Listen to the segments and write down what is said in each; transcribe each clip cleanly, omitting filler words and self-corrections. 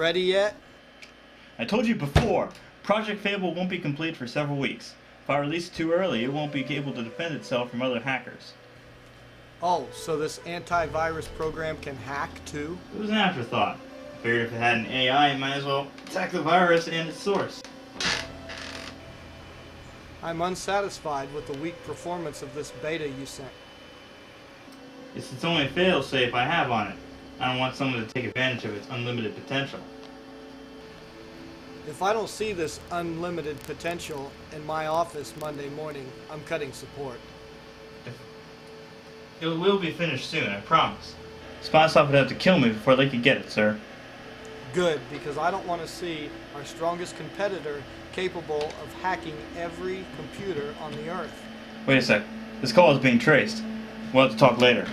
ready yet? I told you before, Project Fable won't be complete for several weeks. If I release it too early, it won't be able to defend itself from other hackers. Oh, so this antivirus program can hack too? It was an afterthought. I figured if it had an AI, it might as well attack the virus and its source. I'm unsatisfied with the weak performance of this beta you sent. It's its only fail-safe I have on it. I don't want someone to take advantage of its unlimited potential. If I don't see this unlimited potential in my office Monday morning, I'm cutting support. It will be finished soon, I promise. Spysoft would have to kill me before they could get it, sir. Good, because I don't want to see our strongest competitor capable of hacking every computer on the Earth. Wait a sec. This call is being traced. We'll have to talk later.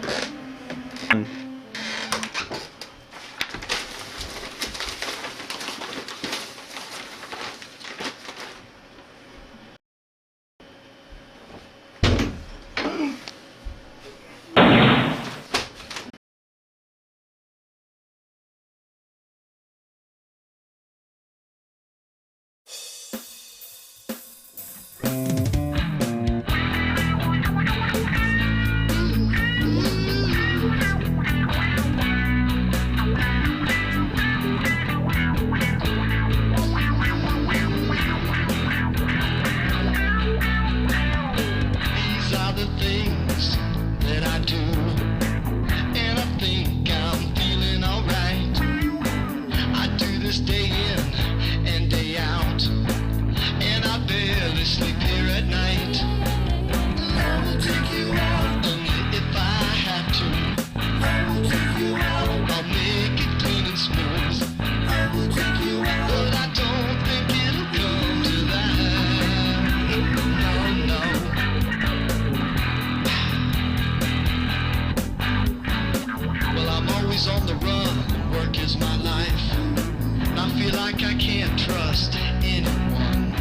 On the run, work is my life, and I feel like I can't trust anyone.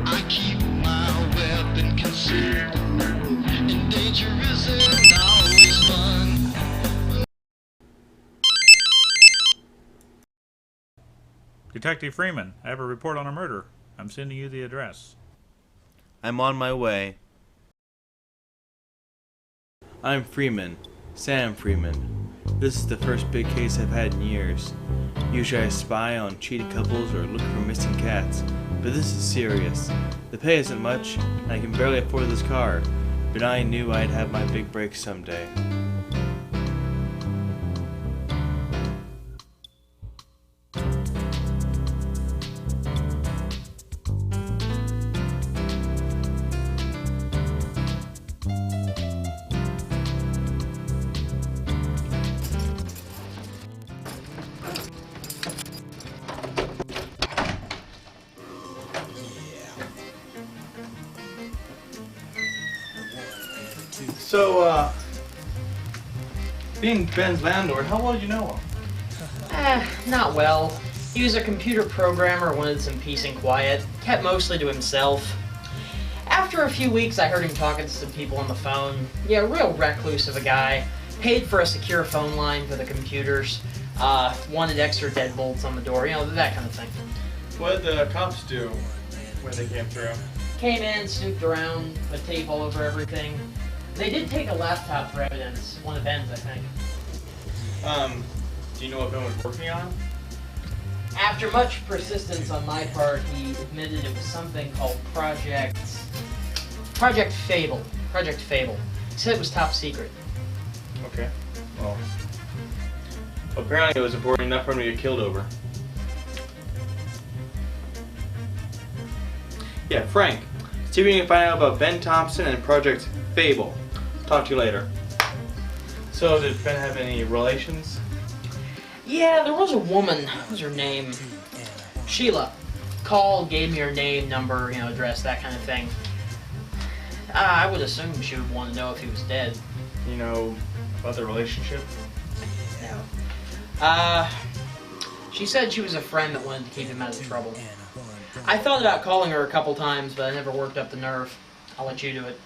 I keep my weapon concealed, and danger isn't always fun. Detective Freeman, I have a report on a murder. I'm sending you the address. I'm on my way. I'm Freeman, Sam Freeman. This is the first big case I've had in years. Usually I spy on cheated couples or look for missing cats, but this is serious. The pay isn't much, and I can barely afford this car, but I knew I'd have my big break someday. So, being Ben's landlord, how well did you know him? Not well. He was a computer programmer, wanted some peace and quiet, kept mostly to himself. After a few weeks, I heard him talking to some people on the phone. Yeah, real recluse of a guy. Paid for a secure phone line for the computers. Wanted extra deadbolts on the door, you know, that kind of thing. What did the cops do when they came through? Came in, snooped around, put tape all over everything. They did take a laptop for evidence, one of Ben's, I think. Do you know what Ben was working on? After much persistence on my part, he admitted it was something called Project Fable. Project Fable. He said it was top secret. Okay. Well, apparently it was important enough for him to get killed over. Yeah, Frank. See if you can find out about Ben Thompson and Project Fable. Talk to you later. So, did Ben have any relations? Yeah, there was a woman. What was her name? Sheila. Called, gave me her name, number, address, that kind of thing. I would assume she would want to know if he was dead. You know about the relationship? No. She said she was a friend that wanted to keep him out of trouble. I thought about calling her a couple times, but I never worked up the nerve. I'll let you do it.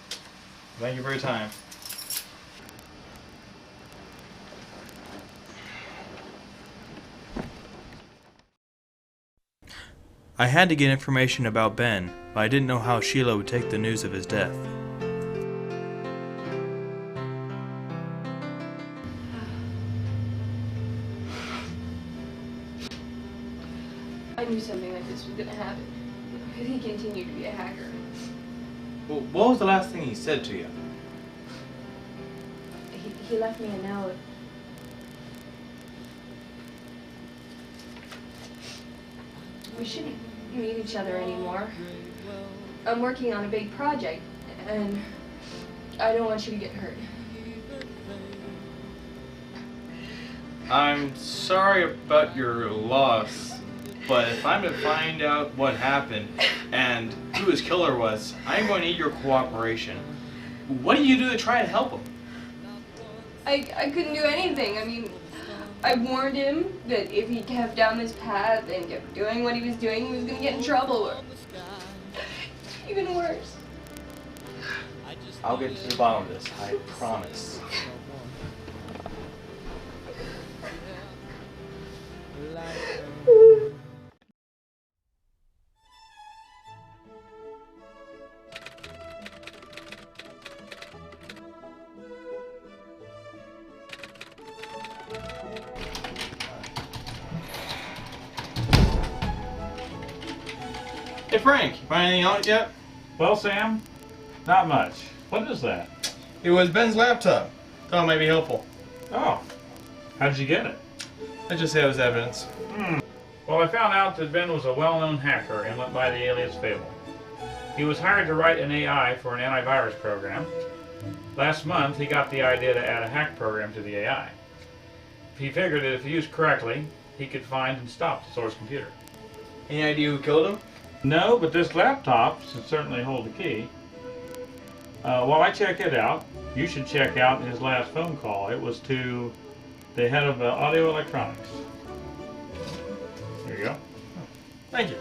Thank you for your time. I had to get information about Ben, but I didn't know how Sheila would take the news of his death. I knew something like this was gonna happen. Because he continued to be a hacker. Well, what was the last thing he said to you? He left me a note. We shouldn't meet each other anymore. I'm working on a big project, and I don't want you to get hurt. I'm sorry about your loss, but if I'm to find out what happened and who his killer was, I'm going to need your cooperation. What do you do to try and help him? I couldn't do anything. I mean, I warned him that if he kept down this path and kept doing what he was doing, he was gonna get in trouble. Or even worse. I'll get to the bottom of this, I promise. Hey Frank, you find anything on it yet? Well, Sam, not much. What is that? It was Ben's laptop. Thought it might be helpful. Oh, how did you get it? I just say it was evidence. Well, I found out that Ben was a well-known hacker and went by the alias Fable. He was hired to write an AI for an antivirus program. Last month, he got the idea to add a hack program to the AI. He figured that if used correctly, he could find and stop the source computer. Any idea who killed him? No, but this laptop should certainly hold the key. While I check it out, you should check out his last phone call. It was to the head of audio electronics. Here you go. Thank you.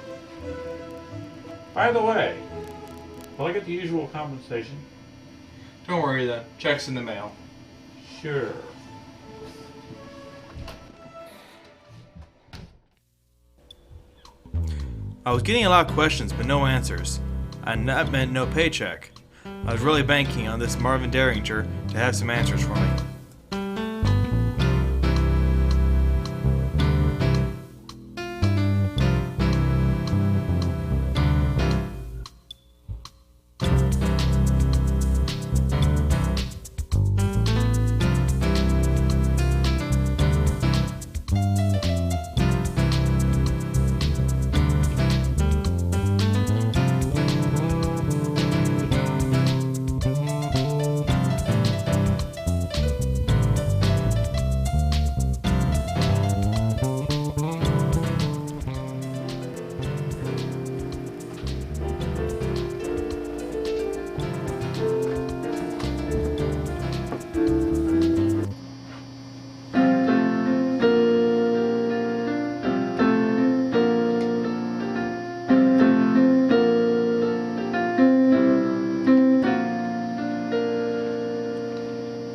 By the way, will I get the usual compensation? Don't worry, the check's in the mail. Sure. I was getting a lot of questions, but no answers. And that meant no paycheck. I was really banking on this Marvin Derringer to have some answers for me.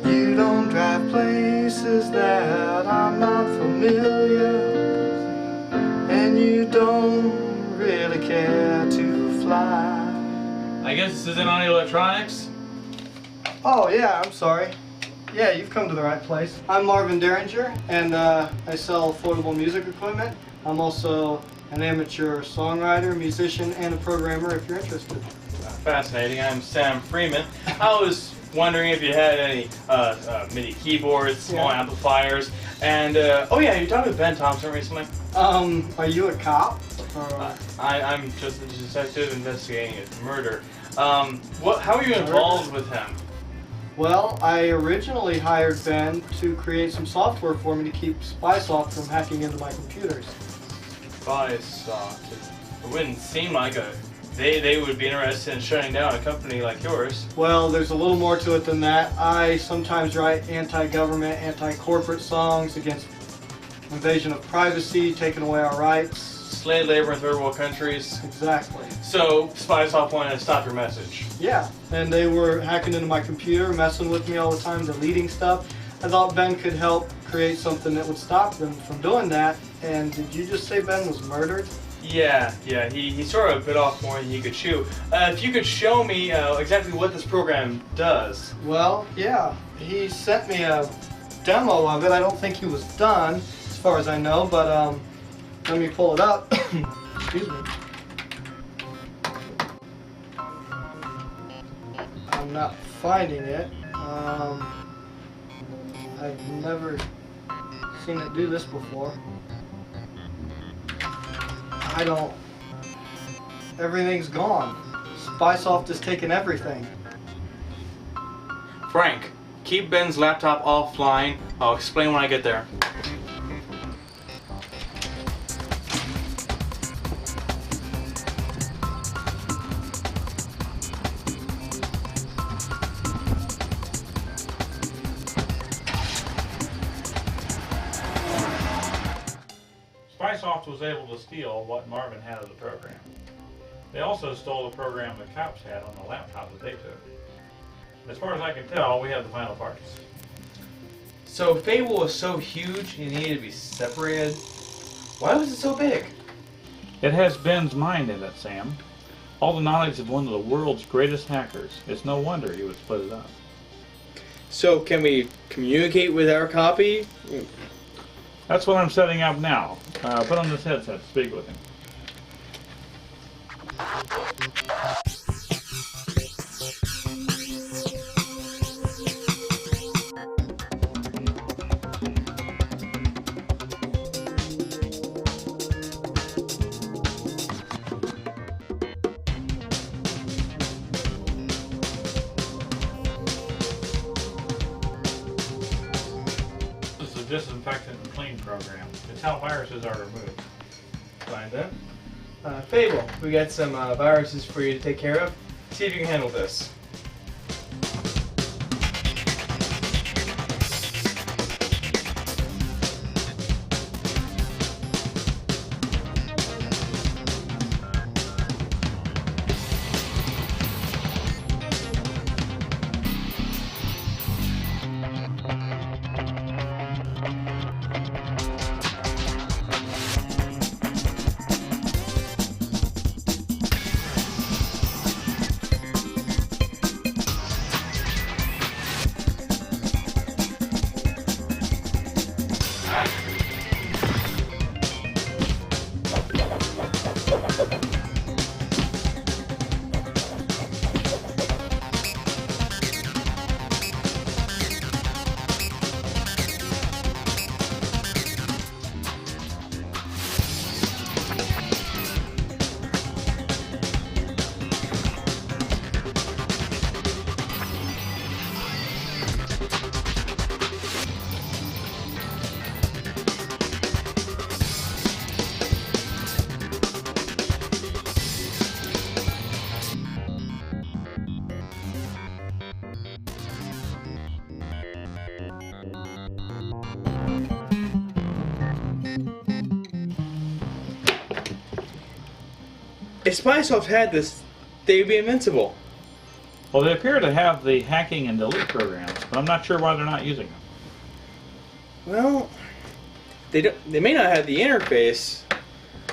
You don't drive places that I'm not familiar, and you don't really care to fly. I guess this isn't audio electronics? Oh yeah, I'm sorry. Yeah, you've come to the right place. I'm Marvin Derringer, and I sell affordable music equipment. I'm also an amateur songwriter, musician, and a programmer if you're interested. Fascinating. I'm Sam Freeman. I was wondering if you had any MIDI keyboards, small amplifiers, and oh yeah, you talked with Ben Thompson recently? Are you a cop? I'm just a detective investigating a murder. How are you involved with him? Well, I originally hired Ben to create some software for me to keep Spysoft from hacking into my computers. Spysoft. It wouldn't seem like they would be interested in shutting down a company like yours. Well, there's a little more to it than that. I sometimes write anti-government, anti-corporate songs against invasion of privacy, taking away our rights. Slave labor in third world countries. Exactly. So, Spysoft wanted to stop your message. Yeah, and they were hacking into my computer, messing with me all the time, deleting stuff. I thought Ben could help create something that would stop them from doing that. And did you just say Ben was murdered? Yeah, he sort of bit off more than he could chew. If you could show me exactly what this program does. Well, yeah, he sent me a demo of it. I don't think he was done, as far as I know, but let me pull it up. Excuse me. I'm not finding it. I've never seen it do this before. Everything's gone. Spysoft has taken everything. Frank, keep Ben's laptop offline. I'll explain when I get there. Spysoft was able to steal what Marvin had of the program. They also stole the program the cops had on the laptop that they took. As far as I can tell, we have the final parts. So Fable was so huge it needed to be separated. Why was it so big? It has Ben's mind in it, Sam. All the knowledge of one of the world's greatest hackers. It's no wonder he would split it up. So can we communicate with our copy? That's what I'm setting up now. Put on this headset to speak with him. This is a disinfectant and clean program. It's how viruses are removed. Find that. Fable, we got some viruses for you to take care of. See if you can handle this. If Spysoft had this, they would be invincible. Well, they appear to have the hacking and delete programs, but I'm not sure why they're not using them. Well, they may not have the interface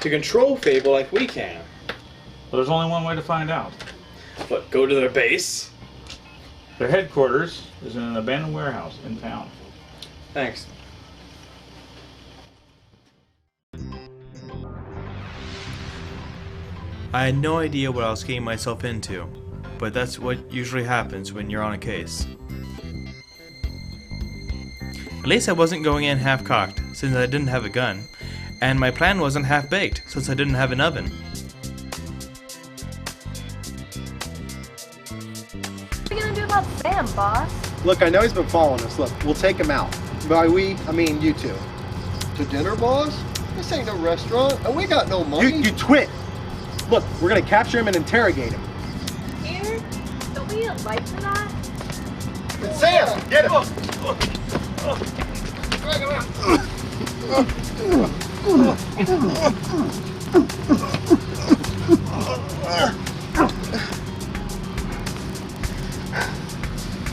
to control Fable like we can. Well, there's only one way to find out. But go to their base. Their headquarters is in an abandoned warehouse in town. Thanks. I had no idea what I was getting myself into, but that's what usually happens when you're on a case. At least I wasn't going in half-cocked, since I didn't have a gun, and my plan wasn't half-baked, since I didn't have an oven. What are you gonna do about Sam, boss? Look, I know he's been following us. Look, we'll take him out. By we, I mean you two. To dinner, boss? This ain't no restaurant, and we got no money. You twit! Look, we're gonna capture him and interrogate him. Here? Don't we need lights for that? It's Sam! Get him! Drag him out.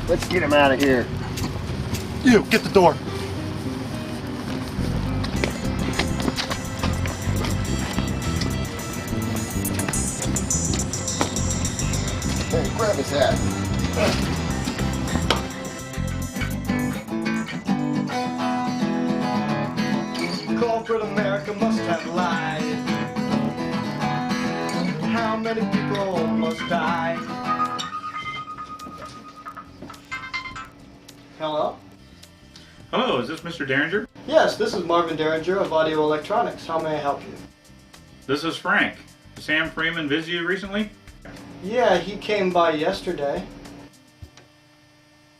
Let's get him out of here. You, get the door. Hey, grab his hat. Corporate America must have lied. How many people must die? Hello? Hello, is this Mr. Derringer? Yes, this is Marvin Derringer of Audio Electronics. How may I help you? This is Frank. Sam Freeman visit you recently? Yeah, he came by yesterday.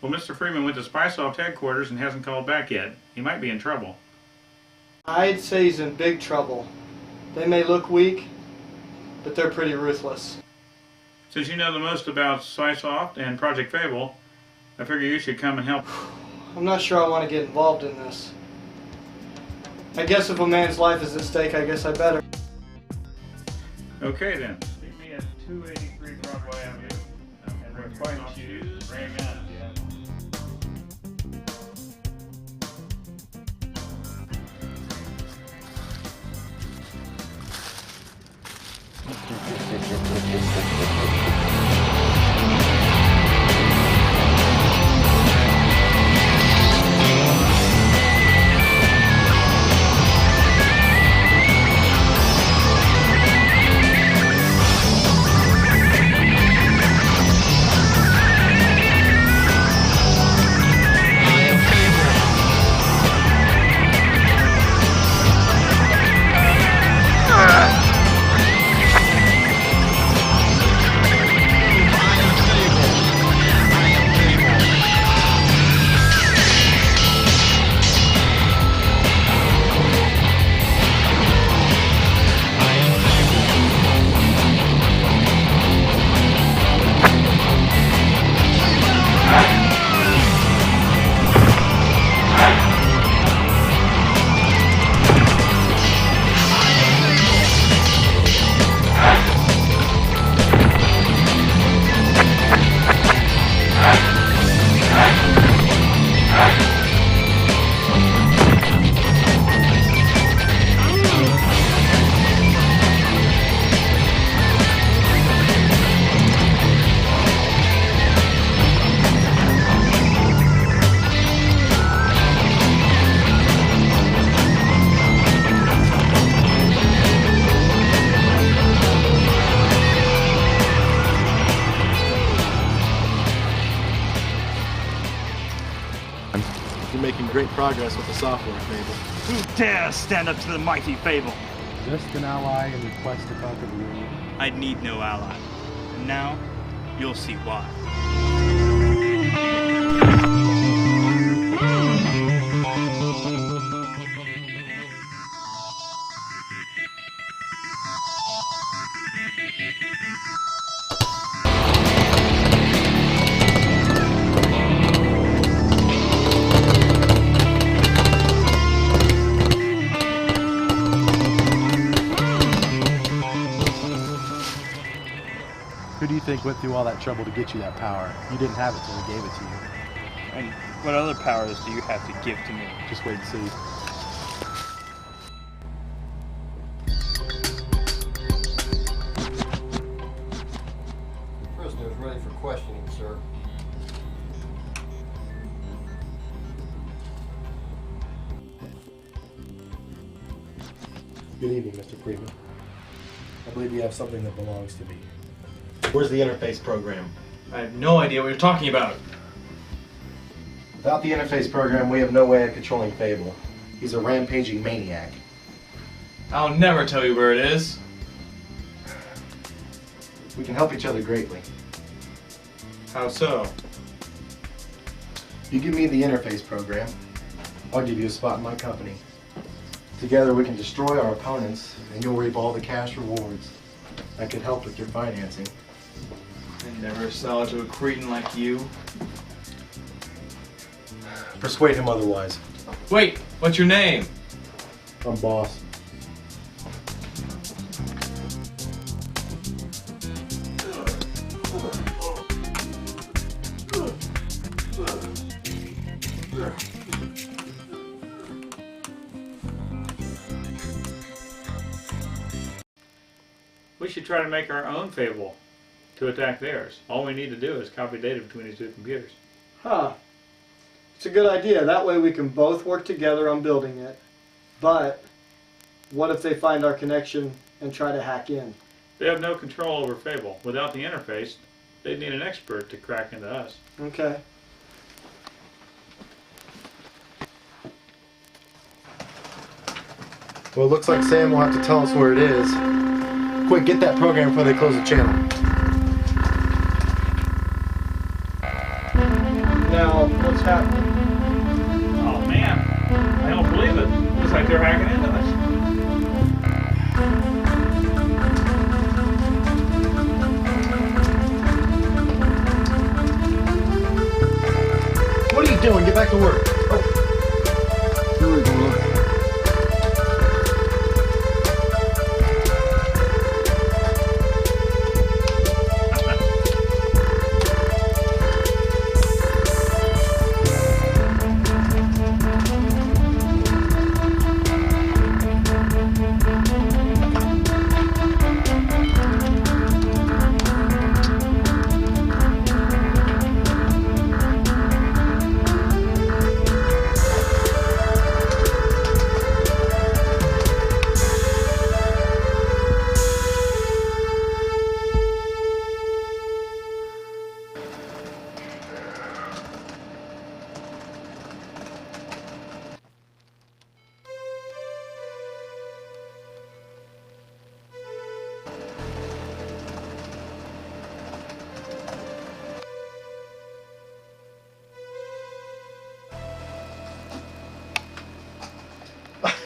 Well, Mr. Freeman went to Spysoft headquarters and hasn't called back yet. He might be in trouble. I'd say he's in big trouble. They may look weak, but they're pretty ruthless. Since you know the most about Spysoft and Project Fable, I figure you should come and help. I'm not sure I want to get involved in this. I guess if a man's life is at stake, I guess I better. Okay then. Meet me at 283 Broadway Avenue. And we're quite choose. Bring a gun. You're making great progress with the software, Fable. Who dares stand up to the mighty Fable? Just an ally in the quest to conquer the world. I'd need no ally. And now, you'll see why. Who do you think went through all that trouble to get you that power? You didn't have it till he gave it to you. And what other powers do you have to give to me? Just wait and see. Prisoner is ready for questioning, sir. Good evening, Mr. Freeman. I believe you have something that belongs to me. Where's the interface program? I have no idea what you're talking about. Without the interface program, we have no way of controlling Fable. He's a rampaging maniac. I'll never tell you where it is. We can help each other greatly. How so? You give me the interface program, I'll give you a spot in my company. Together we can destroy our opponents, and you'll reap all the cash rewards. That could help with your financing. I never sell to a cretin like you. Persuade him otherwise. Wait, what's your name? I'm boss. We should try to make our own Fable to attack theirs. All we need to do is copy data between these two computers. Huh. It's a good idea. That way we can both work together on building it. But what if they find our connection and try to hack in? They have no control over Fable. Without the interface, they'd need an expert to crack into us. Okay. Well, it looks like Sam will have to tell us where it is. Quick, get that program before they close the channel. Now, what's happening? Oh man, I don't believe it. Looks like they're hacking into us. What are you doing? Get back to work. Oh. Here we go.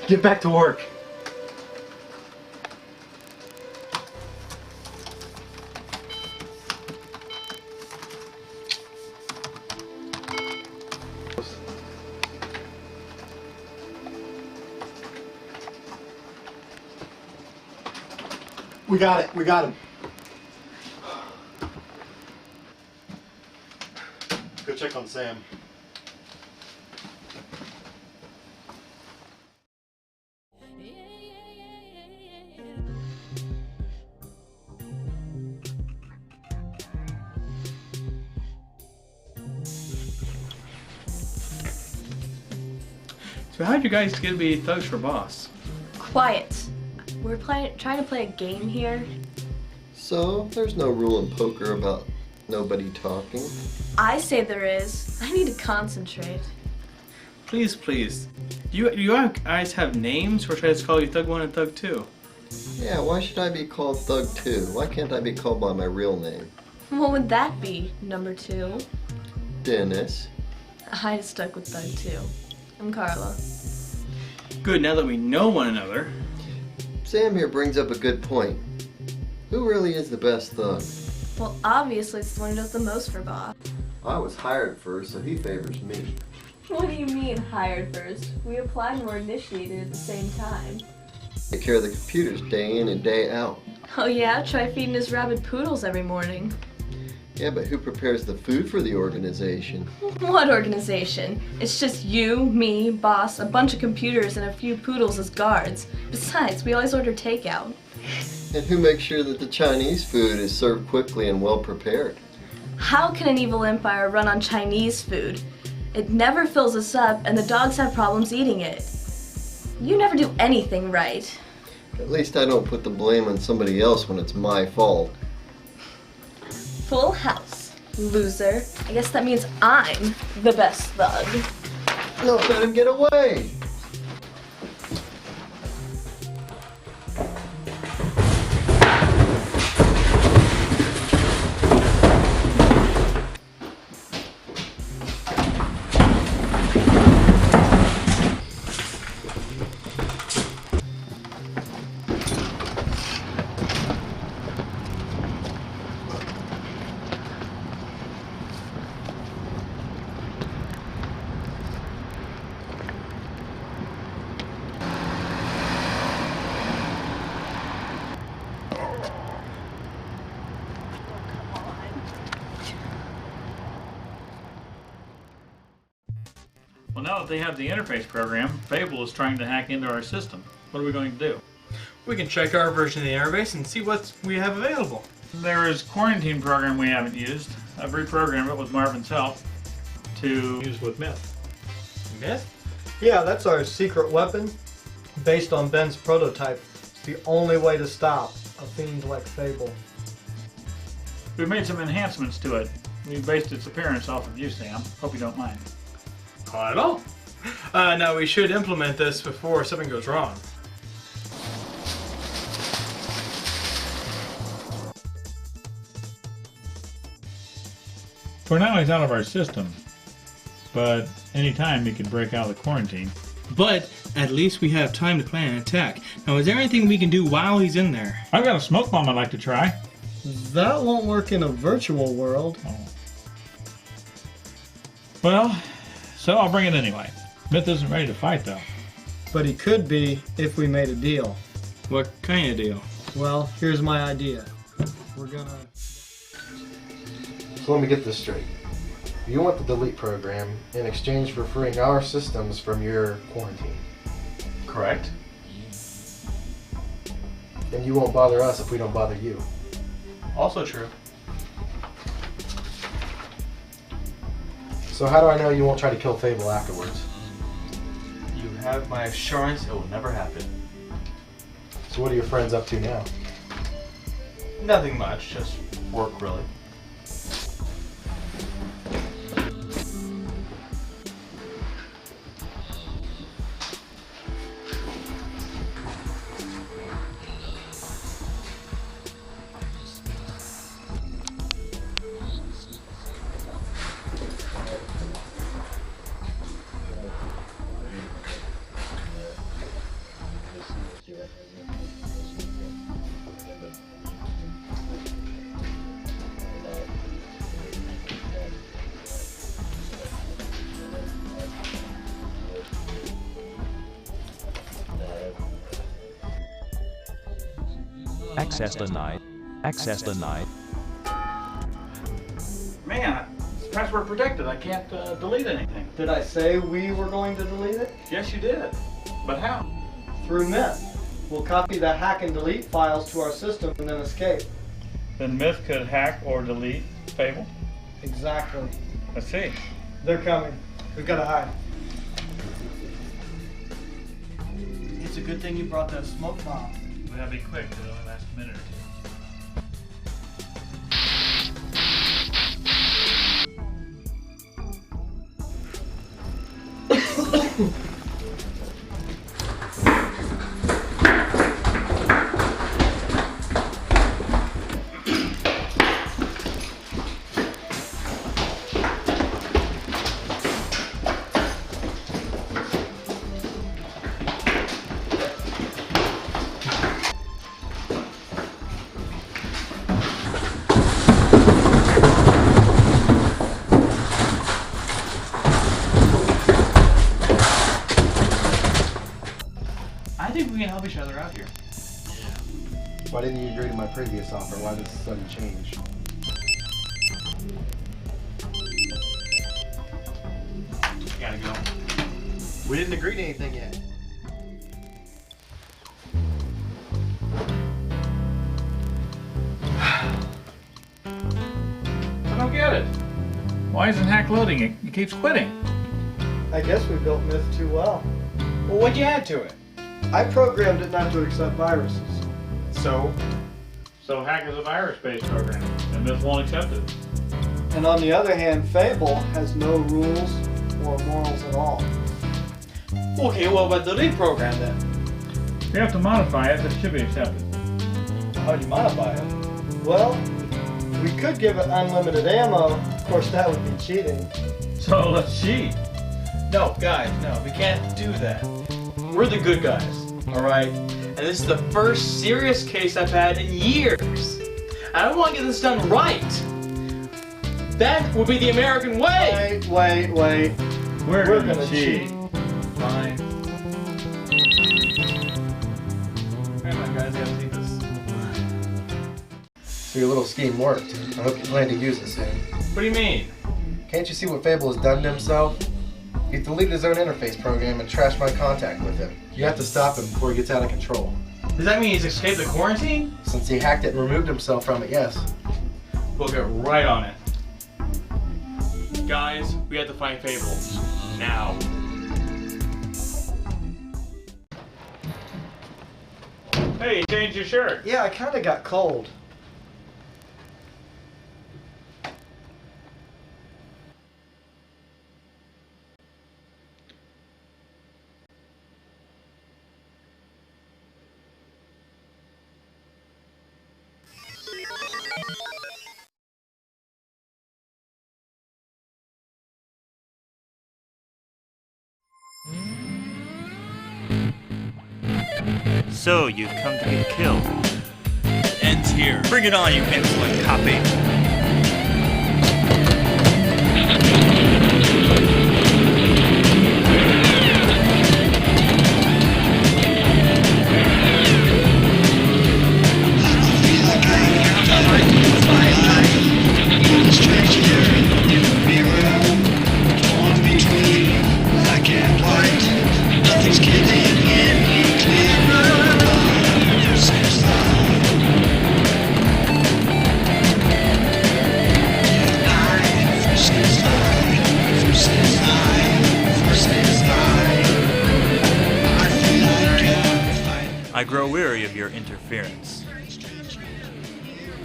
Get back to work. We got it. We got him. Go check on Sam. So how'd you guys get to be thugs for boss? Quiet. We're trying to play a game here. So, there's no rule in poker about nobody talking? I say there is. I need to concentrate. Please, please. Do you guys have names, or should I just call you Thug 1 and Thug 2? Yeah, why should I be called Thug 2? Why can't I be called by my real name? What would that be, number 2? Dennis. I stuck with Thug 2. I'm Carla. Good, now that we know one another. Sam here brings up a good point. Who really is the best thug? Well, obviously it's the one who does the most for boss. I was hired first, so he favors me. What do you mean, hired first? We applied and were initiated at the same time. Take care of the computers day in and day out. Oh yeah? Try feeding his rabid poodles every morning. Yeah, but who prepares the food for the organization? What organization? It's just you, me, boss, a bunch of computers, and a few poodles as guards. Besides, we always order takeout. And who makes sure that the Chinese food is served quickly and well prepared? How can an evil empire run on Chinese food? It never fills us up, and the dogs have problems eating it. You never do anything right. At least I don't put the blame on somebody else when it's my fault. Full house, loser. I guess that means I'm the best thug. No, let him get away! Well, now that they have the interface program, Fable is trying to hack into our system. What are we going to do? We can check our version of the interface and see what we have available. There is quarantine program we haven't used. I've reprogrammed it with Marvin's help to use with Myth. Myth? Yeah, that's our secret weapon based on Ben's prototype. It's the only way to stop a fiend like Fable. We've made some enhancements to it. We based its appearance off of you, Sam. Hope you don't mind. Not at all. Now we should implement this before something goes wrong. For now, he's out of our system. But anytime he can break out of the quarantine. But at least we have time to plan an attack. Now, is there anything we can do while he's in there? I've got a smoke bomb I'd like to try. That won't work in a virtual world. Oh. Well, so I'll bring it anyway. Myth isn't ready to fight, though. But he could be if we made a deal. What kind of deal? Well, here's my idea. We're gonna... So let me get this straight. You want the delete program in exchange for freeing our systems from your quarantine. Correct. And you won't bother us if we don't bother you. Also true. So how do I know you won't try to kill Fable afterwards? You have my assurance it will never happen. So what are your friends up to now? Nothing much, just work really. Access denied. Access denied. Man, it's password protected. I can't delete anything. Did I say we were going to delete it? Yes, you did. But how? Through Myth. We'll copy the hack and delete files to our system and then escape. Then Myth could hack or delete Fable? Exactly. Let's see. They're coming. We've got to hide. It's a good thing you brought that smoke bomb. We gotta be quick, it'll only last a minute or two. I think we can help each other out here. Why didn't you agree to my previous offer? Why this sudden change? Gotta go. We didn't agree to anything yet. I don't get it. Why isn't hack loading? It keeps quitting. I guess we built Myth too well. Well, what'd you add to it? I programmed it not to accept viruses. So? So hack is a virus-based program, and Myth won't accept it. And on the other hand, Fable has no rules or morals at all. Okay, well, but delete program then. You have to modify it, but it should be accepted. How'd you modify it? Well, we could give it unlimited ammo. Of course, that would be cheating. So let's cheat. No, guys, no, we can't do that. We're the good guys, alright? And this is the first serious case I've had in years. I want to get this done right. That would be the American way. Wait. We're gonna cheat. Fine. Come on, guys, gotta see this. So your little scheme worked. I hope you plan to use it soon. What do you mean? Can't you see what Fable has done to himself? He deleted his own interface program and trashed my contact with him. You have to stop him before he gets out of control. Does that mean he's escaped the quarantine? Since he hacked it and removed himself from it, yes. We'll get right on it. Guys, we have to find Fable. Now. Hey, you changed your shirt. Yeah, I kind of got cold. So, you've come to get killed. It ends here. Bring it on, you insolent copy. I grow weary of your interference.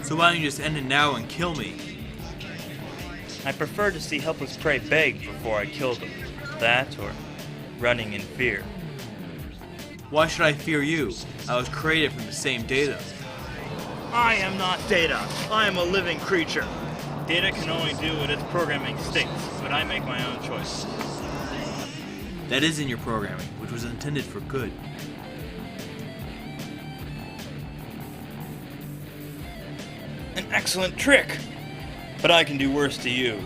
So why don't you just end it now and kill me? I prefer to see helpless prey beg before I kill them. That or running in fear. Why should I fear you? I was created from the same data. I am not Data. I am a living creature. Data can only do what its programming states, but I make my own choices. That is in your programming, which was intended for good. An excellent trick, but I can do worse to you.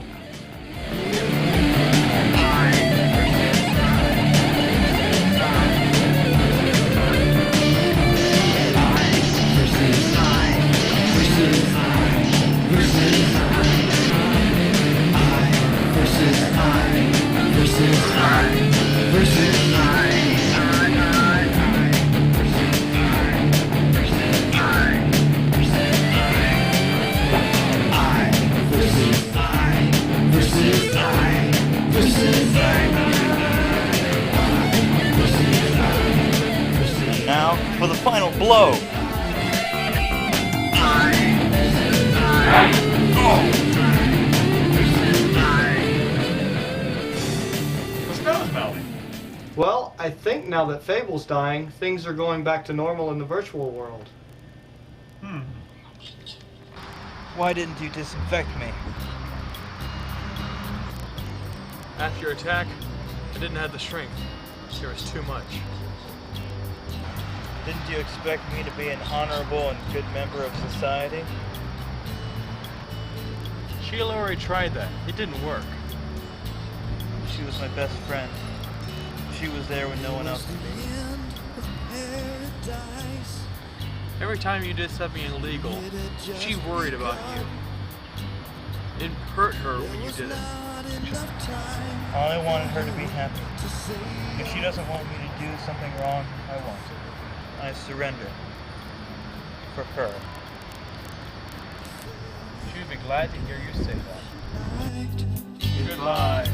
And now for the final blow. What's nose melting? Well, I think now that Fable's dying, things are going back to normal in the virtual world. Why didn't you disinfect me? After your attack, I didn't have the strength. There was too much. Didn't you expect me to be an honorable and good member of society? Sheila already tried that. It didn't work. She was my best friend. She was there when no one else could be. Every time you did something illegal, she worried about you. It hurt her when you did it. I only wanted her to be happy. If she doesn't want me to do something wrong, I won't. I surrender. For her. She would be glad to hear you say that. Goodbye.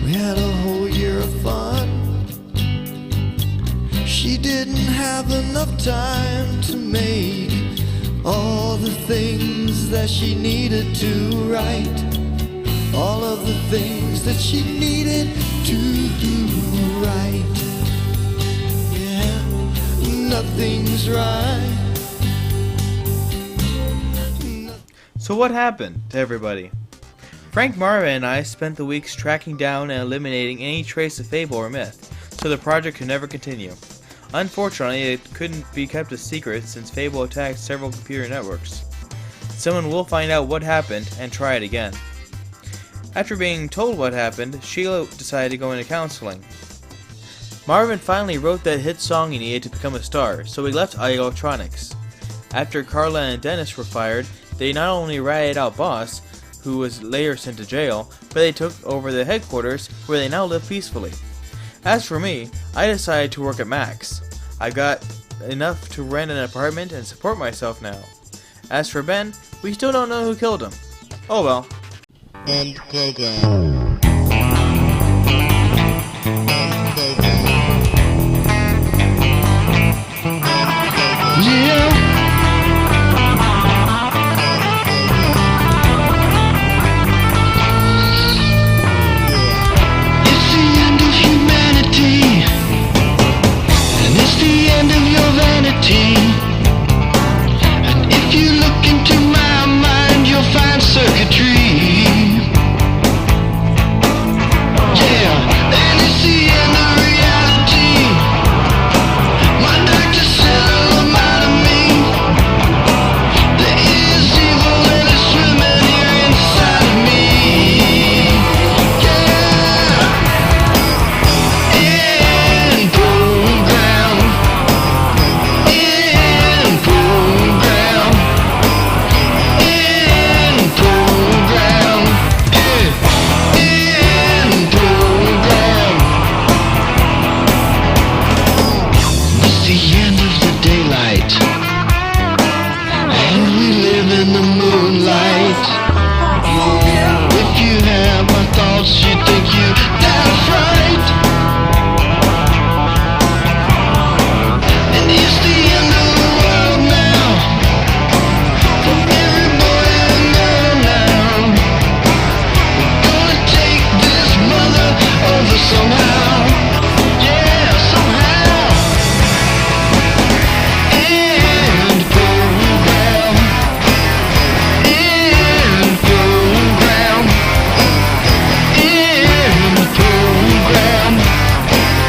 We had a whole year of fun. She didn't have enough time to make all the things that she needed to write. All of the things that she needed to do right. Yeah, nothing's right. So what happened to everybody? Frank Marvin and I spent the weeks tracking down and eliminating any trace of Fable or myth, so the project could never continue. Unfortunately, it couldn't be kept a secret since Fable attacked several computer networks. Someone will find out what happened and try it again. After being told what happened, Sheila decided to go into counseling. Marvin finally wrote that hit song he needed to become a star, so he left IE Electronics. After Carla and Dennis were fired, they not only ratted out Boss, who was later sent to jail, but they took over the headquarters, where they now live peacefully. As for me, I decided to work at Max. I got enough to rent an apartment and support myself now. As for Ben, we still don't know who killed him. Oh well. End program. It's the end of humanity, and it's the end of your vanity. And if you look into my mind, you'll find circuitry. Yeah, and it's the end of reality. My doctor said I'm out of me. There is evil and it's swimming here inside of me. In program. In program. In program. In program. It's the end of the daylight, and we live in the moonlight. If you have my thoughts, you think you died of fright. And it's the end of the world now, for every boy and girl now. Gonna take this mother over somehow. Yeah, somehow. End program. End program. End program. End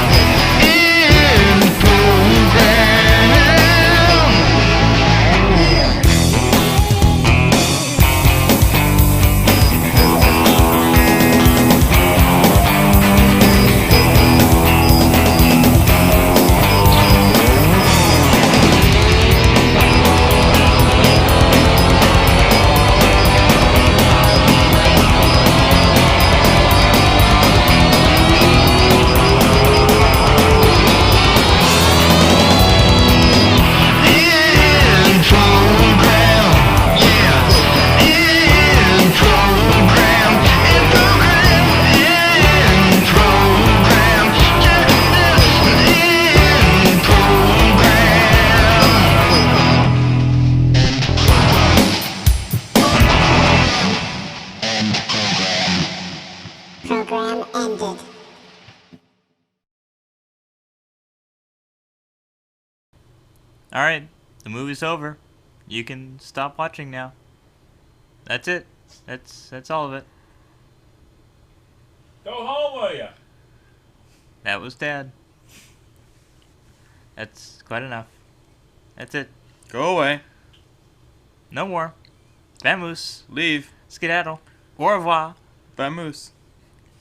Program ended. Alright, the movie's over. You can stop watching now. That's it. That's all of it. Go home, will ya? That was Dad. That's quite enough. That's it. Go away. No more. Vamoose. Leave. Skedaddle. Au revoir. Vamoose.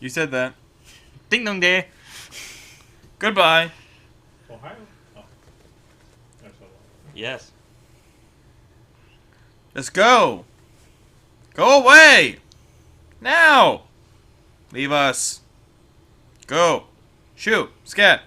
You said that. Ding dong day. Goodbye. Ohio? Oh. That's a lot. Yes. Let's go. Go away. Now. Leave us. Go. Shoot. Scat.